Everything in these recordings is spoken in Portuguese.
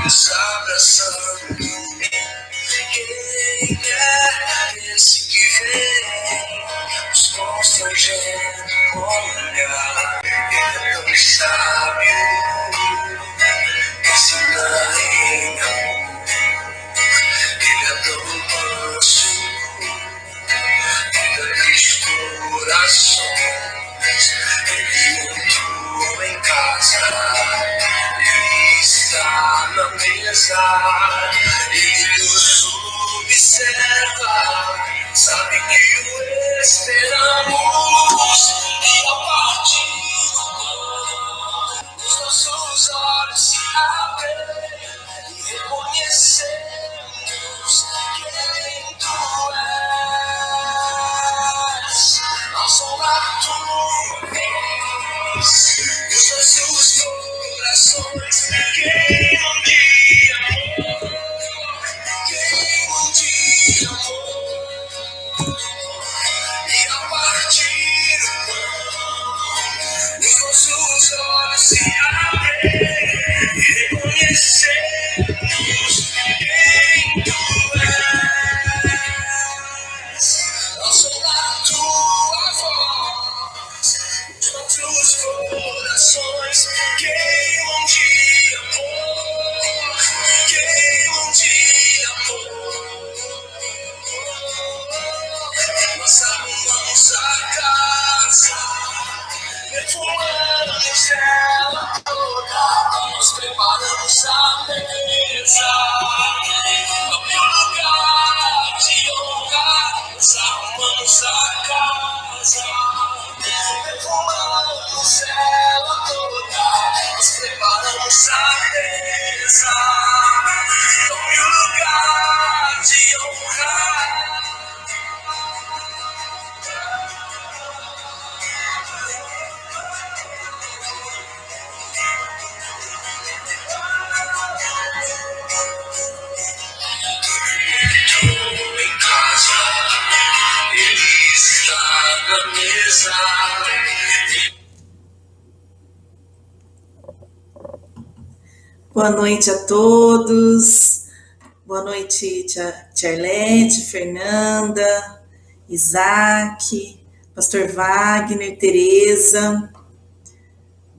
nos abraçando, quem é esse que vem nos constrangendo com olhar? Ele é tão sábio, ensina em amor, ele é tão manso, ele dos corações, ele entrou em casa. Ele está na mesa, ele nos observa, sabe que o esperamos, e a partir dos nossos olhos se abrem e reconhecemos quem tu és, a sombra tua vez, os nossos corações queimam de amor, queimam de amor, e a partir do pão, os nossos olhos se abrem e reconhecemos quem tu és, ao som da tua voz, os nossos corações queimam de amor, queimam de amor. Nossa casa, perfumamos ela toda, nós preparamos a mesa, no meu lugar de honra, nós arrumamos a casa, perfumamos ela toda, nós preparamos a mesa, no meu lugar de honra. Em casa, ele está na mesa. Boa noite a todos. Boa noite, tia Arlete, Fernanda, Isaac, Pastor Wagner, Tereza.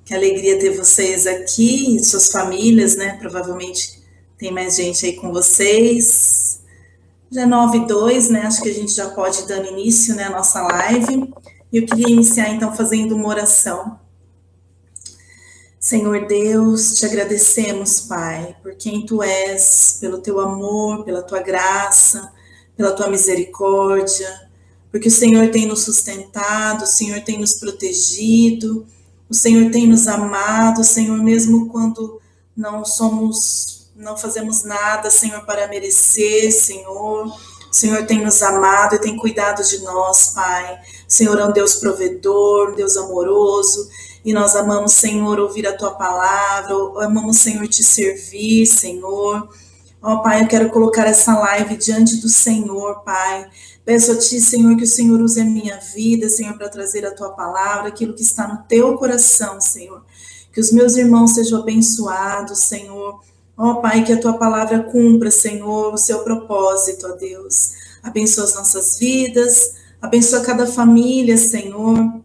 Que alegria ter vocês aqui e suas famílias, né? Provavelmente tem mais gente aí com vocês. Já é 9h02, né? Acho que a gente já pode ir dando início, né, à nossa live. E eu queria iniciar, então, fazendo uma oração. Senhor Deus, te agradecemos, Pai, por quem Tu és, pelo Teu amor, pela Tua graça, pela Tua misericórdia, porque o Senhor tem nos sustentado, o Senhor tem nos protegido, o Senhor tem nos amado, Senhor, mesmo quando não fazemos nada, Senhor, para merecer, Senhor. O Senhor tem nos amado e tem cuidado de nós, Pai. O Senhor é um Deus provedor, um Deus amoroso, e nós amamos, Senhor, ouvir a Tua palavra, amamos, Senhor, Te servir, Senhor. Ó, Pai, eu quero colocar essa live diante do Senhor, Pai. Peço a Ti, Senhor, que o Senhor use a minha vida, Senhor, para trazer a Tua palavra, aquilo que está no Teu coração, Senhor. Que os meus irmãos sejam abençoados, Senhor. Ó, Pai, que a Tua palavra cumpra, Senhor, o seu propósito, ó Deus. Abençoa as nossas vidas, abençoa cada família, Senhor,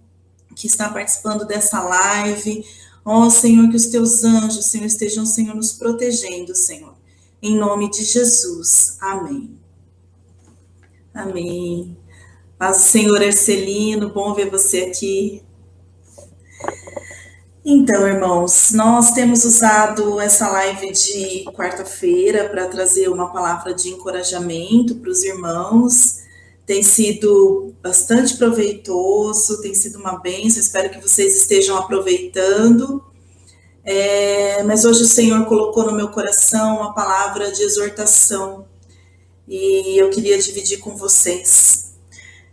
que está participando dessa live. Ó, Senhor, que os Teus anjos, Senhor, estejam, Senhor, nos protegendo, Senhor. Em nome de Jesus. Amém. Amém. Paz do Senhor, Arcelino, bom ver você aqui. Então, irmãos, nós temos usado essa live de quarta-feira para trazer uma palavra de encorajamento para os irmãos. Tem sido bastante proveitoso, tem sido uma bênção, espero que vocês estejam aproveitando. Mas hoje o Senhor colocou no meu coração uma palavra de exortação e eu queria dividir com vocês.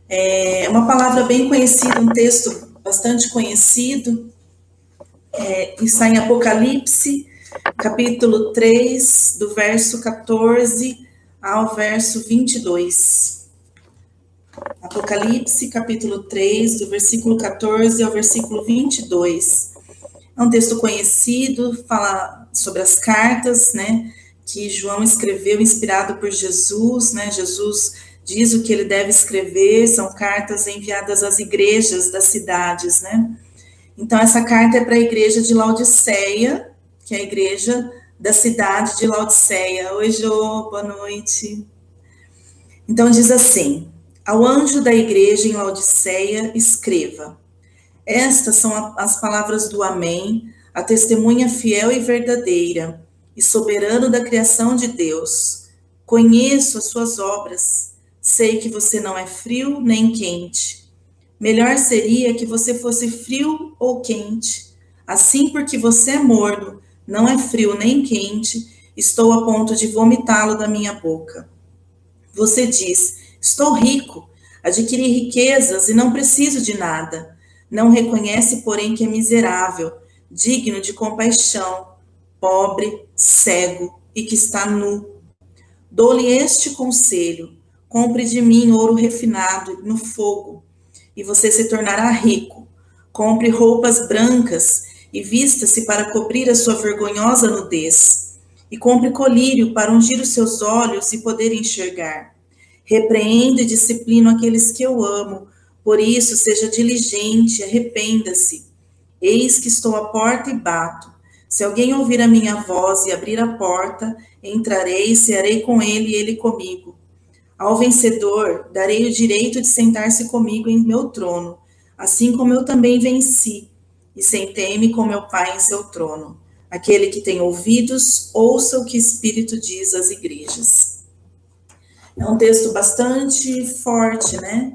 É uma palavra bem conhecida, um texto bastante conhecido, está em Apocalipse, capítulo 3, do verso 14 ao verso 22. Apocalipse, capítulo 3, do versículo 14 ao versículo 22. É um texto conhecido, fala sobre as cartas, né, que João escreveu, inspirado por Jesus, né? Jesus diz o que ele deve escrever, são cartas enviadas às igrejas das cidades, né? Então, essa carta é para a igreja de Laodiceia, que é a igreja da cidade de Laodiceia. Oi, Jô, boa noite. Então, diz assim: ao anjo da igreja em Laodiceia, escreva: estas são as palavras do Amém, a testemunha fiel e verdadeira, e soberano da criação de Deus. Conheço as suas obras, sei que você não é frio nem quente. Melhor seria que você fosse frio ou quente. Assim, porque você é morno, não é frio nem quente, estou a ponto de vomitá-lo da minha boca. Você diz: estou rico, adquiri riquezas e não preciso de nada. Não reconhece, porém, que é miserável, digno de compaixão, pobre, cego e que está nu. Dou-lhe este conselho: compre de mim ouro refinado no fogo, e você se tornará rico. Compre roupas brancas e vista-se para cobrir a sua vergonhosa nudez. E compre colírio para ungir os seus olhos e poder enxergar. Repreendo e disciplino aqueles que eu amo. Por isso, seja diligente, arrependa-se. Eis que estou à porta e bato. Se alguém ouvir a minha voz e abrir a porta, entrarei e cearei com ele e ele comigo. Ao vencedor, darei o direito de sentar-se comigo em meu trono, assim como eu também venci, e sentei-me com meu Pai em seu trono. Aquele que tem ouvidos, ouça o que o Espírito diz às igrejas. É um texto bastante forte, né?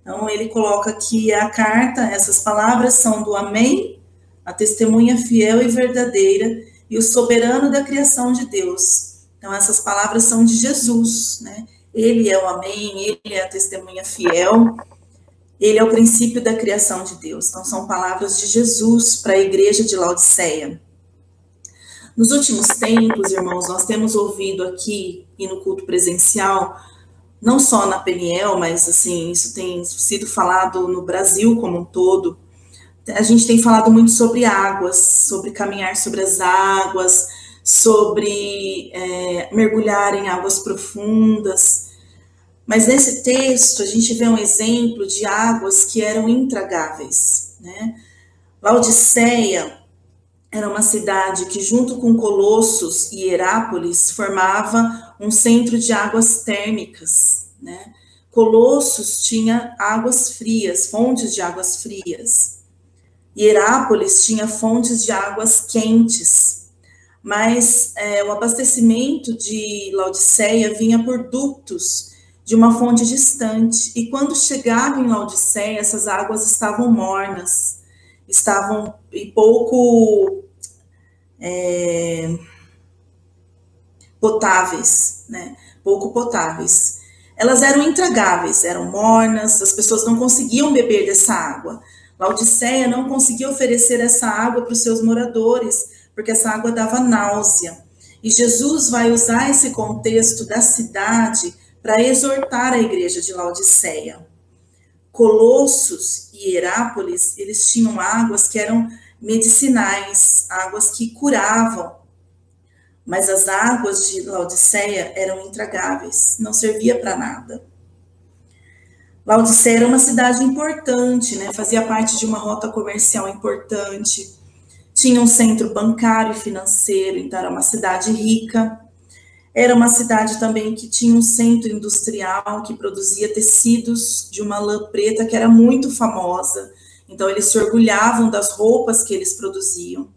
Então, ele coloca aqui a carta, essas palavras são do Amém, a testemunha fiel e verdadeira, e o soberano da criação de Deus. Então, essas palavras são de Jesus, né? Ele é o Amém, ele é a testemunha fiel, ele é o princípio da criação de Deus. Então, são palavras de Jesus para a igreja de Laodiceia. Nos últimos tempos, irmãos, nós temos ouvido aqui e no culto presencial, não só na Peniel, mas assim, isso tem sido falado no Brasil como um todo. A gente tem falado muito sobre águas, sobre caminhar sobre as águas, sobre mergulhar em águas profundas. Mas nesse texto a gente vê um exemplo de águas que eram intragáveis, né? Laodiceia era uma cidade que, junto com Colossos e Herápolis, formava um centro de águas térmicas, né? Colossos tinha águas frias, fontes de águas frias. E Herápolis tinha fontes de águas quentes. Mas o abastecimento de Laodiceia vinha por dutos de uma fonte distante. E quando chegavam em Laodiceia, essas águas estavam mornas, estavam pouco potáveis, né? Pouco potáveis. Elas eram intragáveis, eram mornas, as pessoas não conseguiam beber dessa água. Laodiceia não conseguia oferecer essa água para os seus moradores, porque essa água dava náusea. E Jesus vai usar esse contexto da cidade para exortar a igreja de Laodiceia. Colossos e Herápolis, eles tinham águas que eram medicinais, águas que curavam. Mas as águas de Laodiceia eram intragáveis, não servia para nada. Laodiceia era uma cidade importante, né? Fazia parte de uma rota comercial importante, tinha um centro bancário e financeiro, então era uma cidade rica. Era uma cidade também que tinha um centro industrial que produzia tecidos de uma lã preta que era muito famosa. Então, eles se orgulhavam das roupas que eles produziam.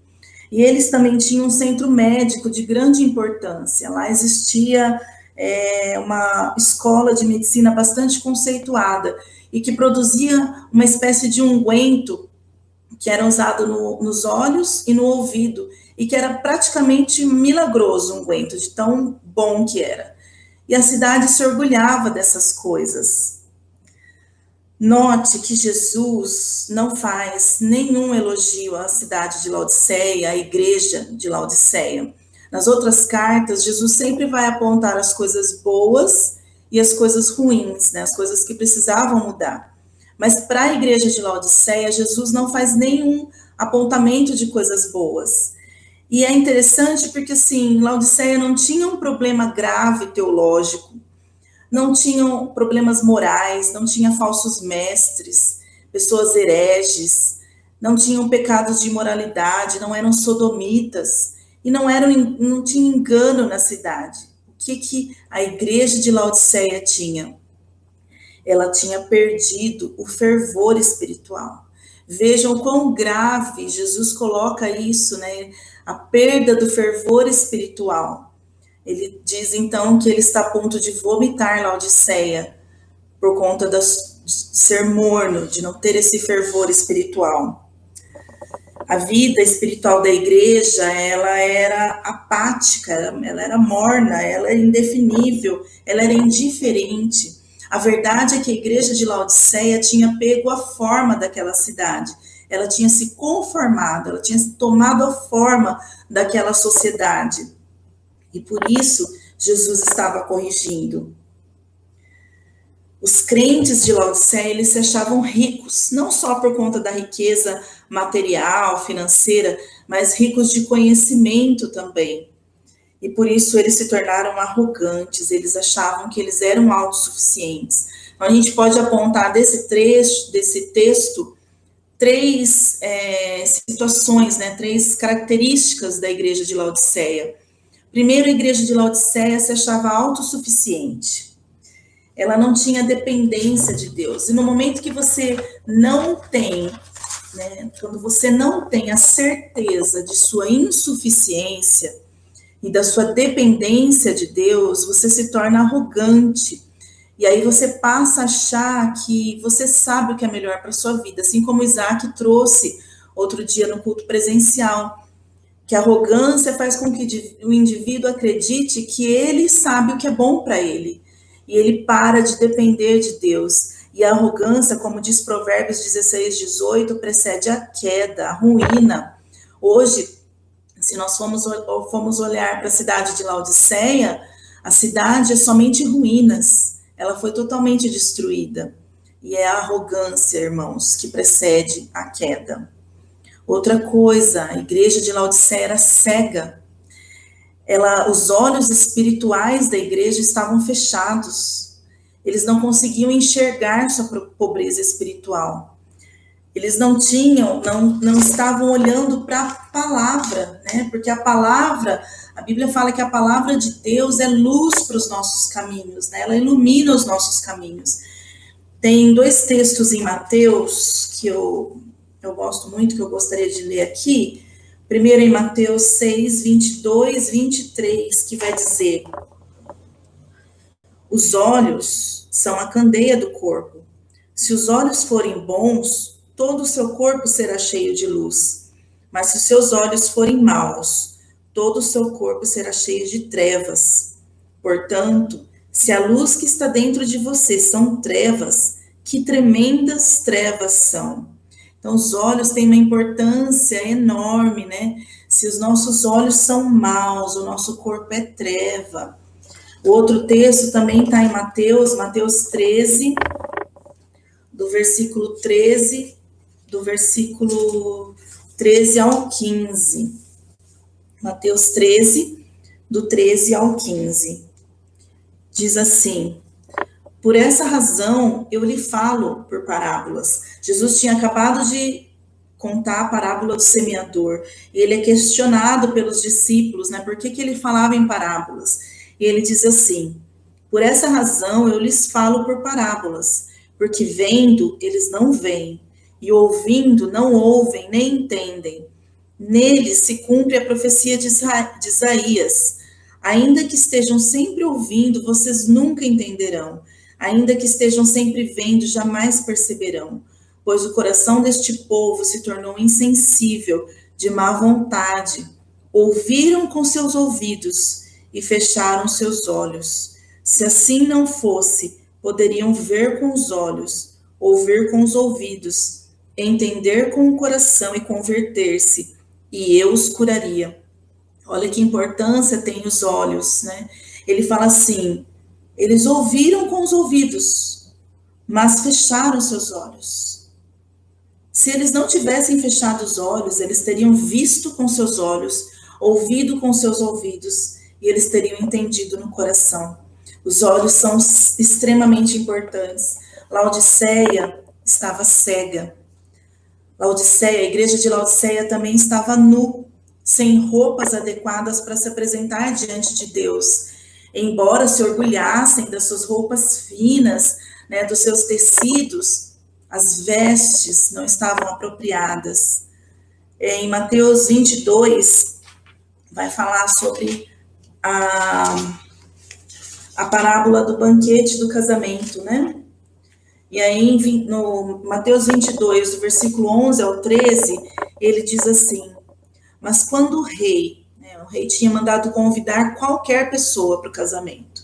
E eles também tinham um centro médico de grande importância. Lá existia uma escola de medicina bastante conceituada e que produzia uma espécie de unguento que era usado nos olhos e no ouvido, e que era praticamente milagroso o unguento, de tão bom que era. E a cidade se orgulhava dessas coisas. Note que Jesus não faz nenhum elogio à cidade de Laodiceia, à igreja de Laodiceia. Nas outras cartas, Jesus sempre vai apontar as coisas boas e as coisas ruins, né, as coisas que precisavam mudar. Mas para a igreja de Laodiceia, Jesus não faz nenhum apontamento de coisas boas. E é interessante porque, assim, Laodiceia não tinha um problema grave teológico, não tinham problemas morais, não tinha falsos mestres, pessoas hereges, não tinham pecados de imoralidade, não eram sodomitas, e não tinha engano na cidade. O que a igreja de Laodiceia tinha? Ela tinha perdido o fervor espiritual. Vejam quão grave Jesus coloca isso, né? A perda do fervor espiritual. Ele diz então que ele está a ponto de vomitar Laodiceia por conta de ser morno, de não ter esse fervor espiritual. A vida espiritual da igreja, ela era apática, ela era morna, ela era indefinível, ela era indiferente. A verdade é que a igreja de Laodiceia tinha pego a forma daquela cidade, ela tinha se conformado, ela tinha tomado a forma daquela sociedade. E por isso, Jesus estava corrigindo. Os crentes de Laodiceia, eles se achavam ricos, não só por conta da riqueza material, financeira, mas ricos de conhecimento também. E por isso eles se tornaram arrogantes, eles achavam que eles eram autossuficientes. Então a gente pode apontar desse texto, três situações, né, três características da igreja de Laodiceia. Primeiro, a igreja de Laodiceia se achava autossuficiente. Ela não tinha dependência de Deus. E no momento que você não tem, né, quando você não tem a certeza de sua insuficiência e da sua dependência de Deus, você se torna arrogante. E aí você passa a achar que você sabe o que é melhor para a sua vida, assim como Isaac trouxe outro dia no culto presencial. Que a arrogância faz com que o indivíduo acredite que ele sabe o que é bom para ele. E ele para de depender de Deus. E a arrogância, como diz Provérbios 16, 18, precede a queda, a ruína. Hoje, se nós formos olhar para a cidade de Laodiceia, a cidade é somente ruínas. Ela foi totalmente destruída. E é a arrogância, irmãos, que precede a queda. Outra coisa, a igreja de Laodiceia era cega. Os olhos espirituais da igreja estavam fechados. Eles não conseguiam enxergar sua pobreza espiritual. Eles não estavam olhando para a palavra, né? Porque a Bíblia fala que a palavra de Deus é luz para os nossos caminhos, né? Ela ilumina os nossos caminhos. Tem dois textos em Mateus que eu gosto muito, que eu gostaria de ler aqui. Primeiro em Mateus 6, 22, 23, que vai dizer: os olhos são a candeia do corpo. Se os olhos forem bons, todo o seu corpo será cheio de luz. Mas se os seus olhos forem maus, todo o seu corpo será cheio de trevas. Portanto, se a luz que está dentro de você são trevas, que tremendas trevas são. Então, os olhos têm uma importância enorme, né? Se os nossos olhos são maus, o nosso corpo é treva. O outro texto também está em Mateus 13, do versículo 13 ao 15. Mateus 13, do 13 ao 15. Diz assim: por essa razão eu lhe falo por parábolas. Jesus tinha acabado de contar a parábola do semeador. E ele é questionado pelos discípulos, né? Por que ele falava em parábolas? E ele diz assim: por essa razão eu lhes falo por parábolas, porque vendo eles não veem, e ouvindo não ouvem nem entendem. Neles se cumpre a profecia de Isaías. Ainda que estejam sempre ouvindo, vocês nunca entenderão. Ainda que estejam sempre vendo, jamais perceberão. Pois o coração deste povo se tornou insensível, de má vontade. Ouviram com seus ouvidos e fecharam seus olhos. Se assim não fosse, poderiam ver com os olhos, ouvir com os ouvidos, entender com o coração e converter-se, e eu os curaria. Olha que importância tem os olhos, né? Ele fala assim: eles ouviram com os ouvidos, mas fecharam seus olhos. Se eles não tivessem fechado os olhos, eles teriam visto com seus olhos, ouvido com seus ouvidos, e eles teriam entendido no coração. Os olhos são extremamente importantes. Laodiceia estava cega. Laodiceia, a igreja de Laodiceia também estava nu, sem roupas adequadas para se apresentar diante de Deus. Embora se orgulhassem das suas roupas finas, né, dos seus tecidos, as vestes não estavam apropriadas. Em Mateus 22, vai falar sobre a parábola do banquete do casamento, né? E aí, no Mateus 22, do versículo 11 ao 13, ele diz assim: mas quando o rei tinha mandado convidar qualquer pessoa para o casamento,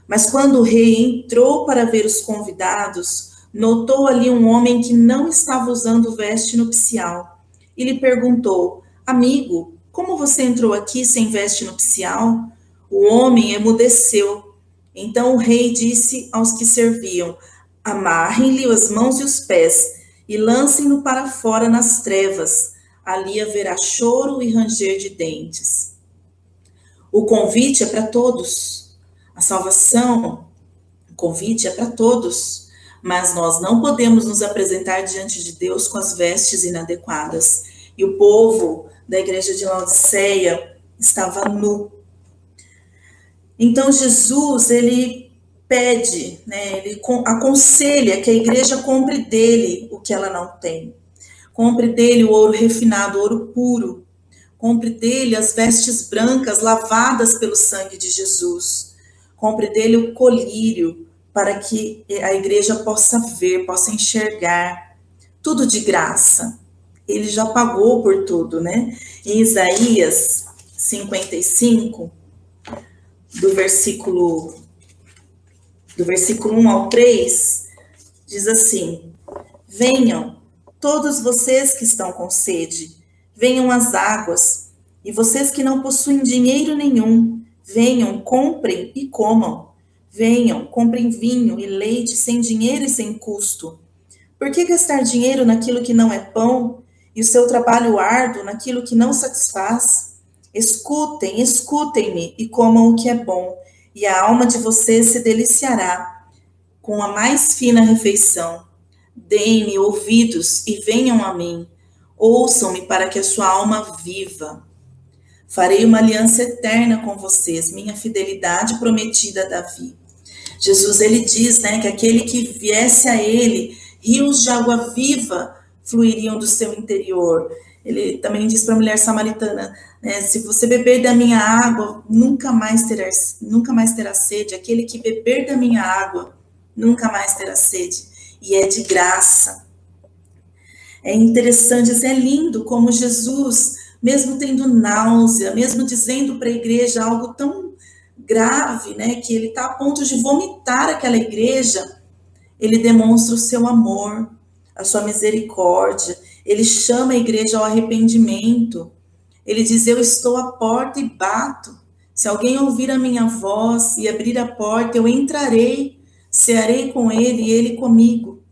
mas quando o rei entrou para ver os convidados, notou ali um homem que não estava usando veste nupcial, e lhe perguntou: amigo, como você entrou aqui sem veste nupcial? O homem emudeceu. Então o rei disse aos que serviam: amarrem-lhe as mãos e os pés e lancem-no para fora nas trevas. Ali haverá choro e ranger de dentes. O convite é para todos. A salvação, o convite é para todos. Mas nós não podemos nos apresentar diante de Deus com as vestes inadequadas. E o povo da igreja de Laodiceia estava nu. Então Jesus, ele pede, né, ele aconselha que a igreja compre dele o que ela não tem. Compre dele o ouro refinado, o ouro puro. Compre dele as vestes brancas lavadas pelo sangue de Jesus. Compre dele o colírio para que a igreja possa ver, possa enxergar. Tudo de graça. Ele já pagou por tudo, né? Em Isaías 55, do versículo 1 ao 3, diz assim: venham, todos vocês que estão com sede, venham às águas, e vocês que não possuem dinheiro nenhum, venham, comprem e comam. Venham, comprem vinho e leite sem dinheiro e sem custo. Por que gastar dinheiro naquilo que não é pão, e o seu trabalho árduo naquilo que não satisfaz? Escutem, escutem-me e comam o que é bom, e a alma de vocês se deliciará com a mais fina refeição. Deem-me ouvidos e venham a mim. Ouçam-me para que a sua alma viva. Farei uma aliança eterna com vocês, minha fidelidade prometida a Davi. Jesus, ele diz, né, que aquele que viesse a ele, rios de água viva fluiriam do seu interior. Ele também diz para a mulher samaritana, né, se você beber da minha água, nunca mais terá sede. Aquele que beber da minha água, nunca mais terá sede. E é de graça. É interessante, é lindo como Jesus, mesmo tendo náusea, mesmo dizendo para a igreja algo tão grave, né, que ele está a ponto de vomitar aquela igreja, ele demonstra o seu amor, a sua misericórdia, ele chama a igreja ao arrependimento, ele diz: eu estou à porta e bato, se alguém ouvir a minha voz e abrir a porta, eu entrarei, cearei com ele e ele comigo.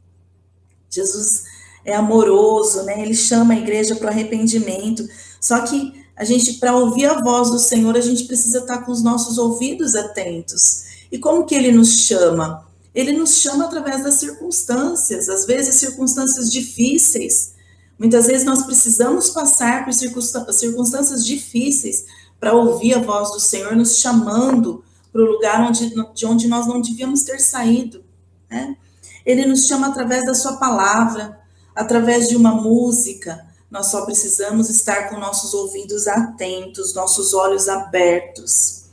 Jesus é amoroso, né? Ele chama a igreja para o arrependimento. Só que a gente, para ouvir a voz do Senhor, a gente precisa estar com os nossos ouvidos atentos. E como que ele nos chama? Ele nos chama através das circunstâncias, às vezes circunstâncias difíceis. Muitas vezes nós precisamos passar por circunstâncias difíceis para ouvir a voz do Senhor nos chamando para o lugar de onde nós não devíamos ter saído, né? Ele nos chama através da sua palavra, através de uma música. Nós só precisamos estar com nossos ouvidos atentos, nossos olhos abertos.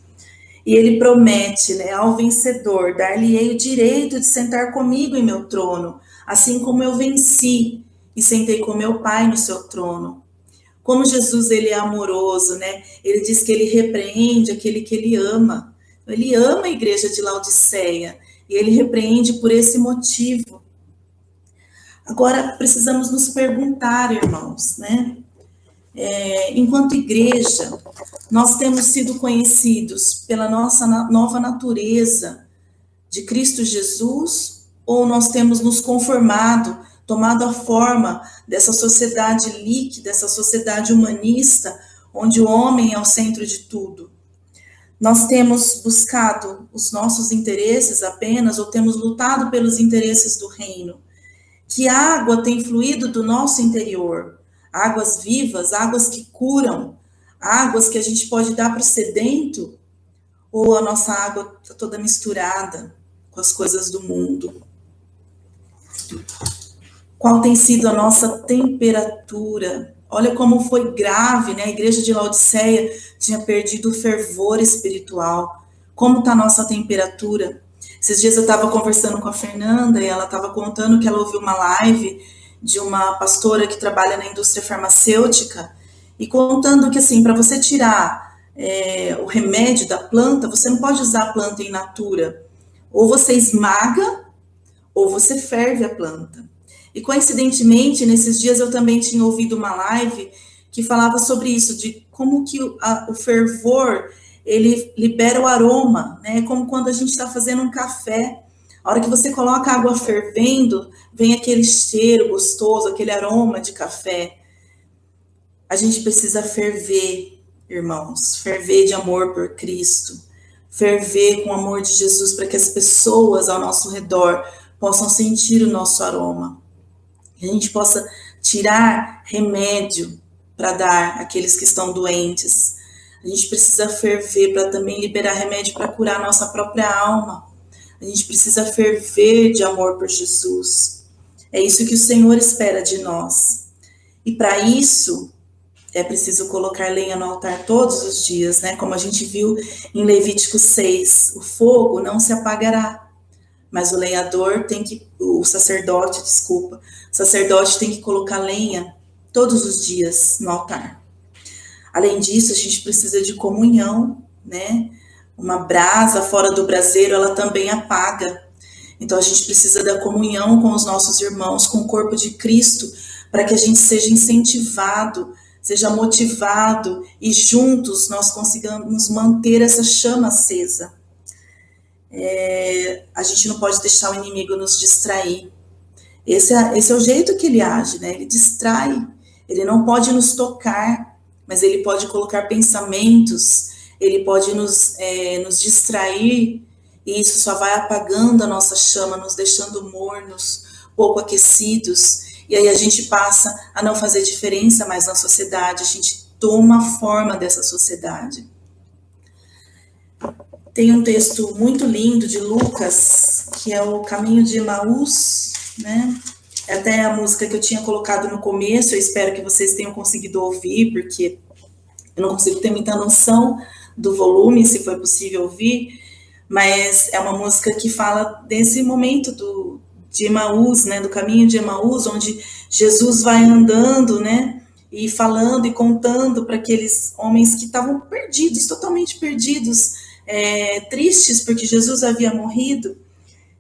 E ele promete, né, ao vencedor, dar-lhe-ei o direito de sentar comigo em meu trono, assim como eu venci e sentei com meu Pai no seu trono. Como Jesus, ele é amoroso, né? Ele diz que ele repreende aquele que ele ama. Ele ama a igreja de Laodiceia e ele repreende por esse motivo. Agora, precisamos nos perguntar, irmãos, né? Enquanto igreja, nós temos sido conhecidos pela nossa nova natureza de Cristo Jesus, ou nós temos nos conformado, tomado a forma dessa sociedade líquida, dessa sociedade humanista, onde o homem é o centro de tudo. Nós temos buscado os nossos interesses apenas, ou temos lutado pelos interesses do reino? Que água tem fluído do nosso interior? Águas vivas, águas que curam, águas que a gente pode dar para o sedento? Ou a nossa água está toda misturada com as coisas do mundo? Qual tem sido a nossa temperatura? Olha como foi grave, né? A igreja de Laodiceia tinha perdido o fervor espiritual. Como está a nossa temperatura? Esses dias eu estava conversando com a Fernanda e ela estava contando que ela ouviu uma live de uma pastora que trabalha na indústria farmacêutica e contando que, assim, para você tirar o remédio da planta, você não pode usar a planta in natura. Ou você esmaga ou você ferve a planta. E coincidentemente, nesses dias eu também tinha ouvido uma live que falava sobre isso, de como que o fervor, ele libera o aroma, né? Como quando a gente está fazendo um café. A hora que você coloca a água fervendo, vem aquele cheiro gostoso, aquele aroma de café. A gente precisa ferver, irmãos, ferver de amor por Cristo, ferver com o amor de Jesus, para que as pessoas ao nosso redor possam sentir o nosso aroma. Que a gente possa tirar remédio para dar àqueles que estão doentes. A gente precisa ferver para também liberar remédio para curar a nossa própria alma. A gente precisa ferver de amor por Jesus. É isso que o Senhor espera de nós. E para isso, é preciso colocar lenha no altar todos os dias, né? Como a gente viu em Levítico 6, o fogo não se apagará. Mas o sacerdote tem que colocar lenha todos os dias no altar. Além disso, a gente precisa de comunhão, né? Uma brasa fora do braseiro, ela também apaga. Então, a gente precisa da comunhão com os nossos irmãos, com o corpo de Cristo, para que a gente seja incentivado, seja motivado e juntos nós consigamos manter essa chama acesa. A gente não pode deixar o inimigo nos distrair. Esse é o jeito que ele age, né? Ele distrai. Ele não pode nos tocar, mas ele pode colocar pensamentos, ele pode nos distrair, e isso só vai apagando a nossa chama, nos deixando mornos, pouco aquecidos, e aí a gente passa a não fazer diferença mais na sociedade, a gente toma a forma dessa sociedade. Tem um texto muito lindo de Lucas, que é o Caminho de Emaús, né? É até a música que eu tinha colocado no começo, eu espero que vocês tenham conseguido ouvir, porque eu não consigo ter muita noção do volume, se foi possível ouvir, mas é uma música que fala desse momento de Emaús, né? Do caminho de Emaús, onde Jesus vai andando, né? E falando e contando para aqueles homens que estavam perdidos, totalmente perdidos, tristes porque Jesus havia morrido,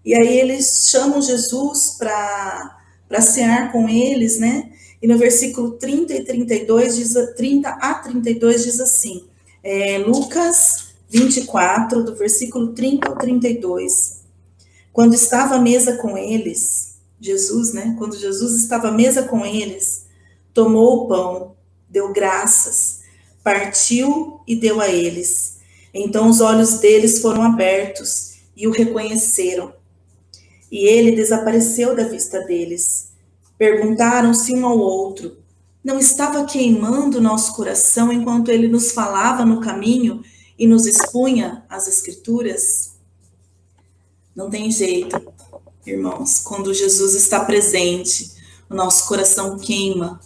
e aí eles chamam Jesus para cear com eles, né? E no versículo 30 e 32, 30 a 32 diz assim, Lucas 24, do versículo 30 ao 32, quando estava à mesa com eles, Jesus, né? Quando Jesus estava à mesa com eles, tomou o pão, deu graças, partiu e deu a eles. Então os olhos deles foram abertos e o reconheceram. E ele desapareceu da vista deles. Perguntaram-se um ao outro, não estava queimando nosso coração enquanto ele nos falava no caminho e nos expunha as Escrituras? Não tem jeito, irmãos, quando Jesus está presente, o nosso coração queima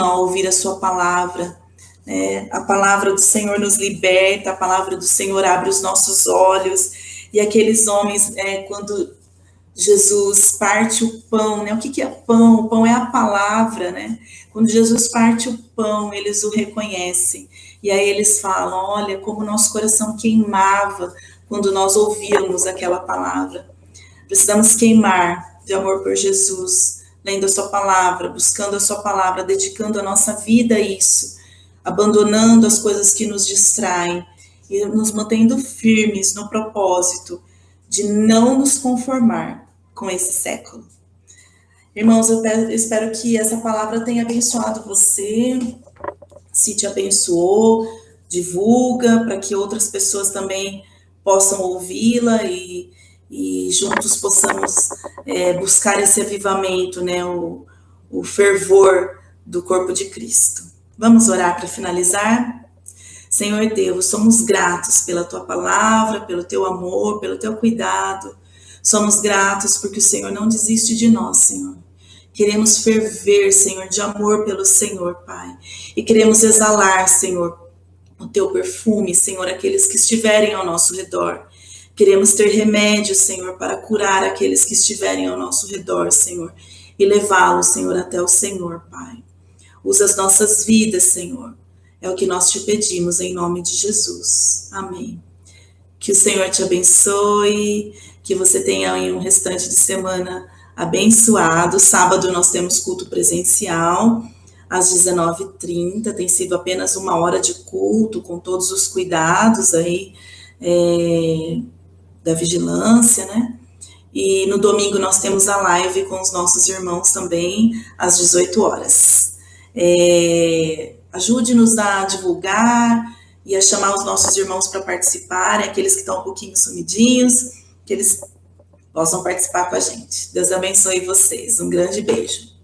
ao ouvir a sua palavra. A palavra do Senhor nos liberta, a palavra do Senhor abre os nossos olhos, e aqueles homens, quando Jesus parte o pão, né? O que é pão? O pão é a palavra, né? Quando Jesus parte o pão, eles o reconhecem, e aí eles falam, olha, como nosso coração queimava quando nós ouvíamos aquela palavra. Precisamos queimar de amor por Jesus, lendo a sua palavra, buscando a sua palavra, dedicando a nossa vida a isso, abandonando as coisas que nos distraem e nos mantendo firmes no propósito de não nos conformar com esse século. Irmãos, eu espero que essa palavra tenha abençoado você, Se te abençoou, divulga para que outras pessoas também possam ouvi-la e juntos possamos buscar esse avivamento, né, o fervor do corpo de Cristo. Vamos orar para finalizar? Senhor Deus, somos gratos pela tua palavra, pelo teu amor, pelo teu cuidado. Somos gratos porque o Senhor não desiste de nós, Senhor. Queremos ferver, Senhor, de amor pelo Senhor, Pai. E queremos exalar, Senhor, o teu perfume, Senhor, aqueles que estiverem ao nosso redor. Queremos ter remédio, Senhor, para curar aqueles que estiverem ao nosso redor, Senhor, e levá-los, Senhor, até o Senhor, Pai. Usa as nossas vidas, Senhor. É o que nós te pedimos em nome de Jesus. Amém. Que o Senhor te abençoe, que você tenha aí um restante de semana abençoado. Sábado nós temos culto presencial às 19h30, tem sido apenas 1 hora de culto, com todos os cuidados aí da vigilância, né? E no domingo nós temos a live com os nossos irmãos também, às 18 horas. Ajude-nos a divulgar e a chamar os nossos irmãos para participarem, aqueles que estão um pouquinho sumidinhos, que eles possam participar com a gente. Deus abençoe vocês. Um grande beijo.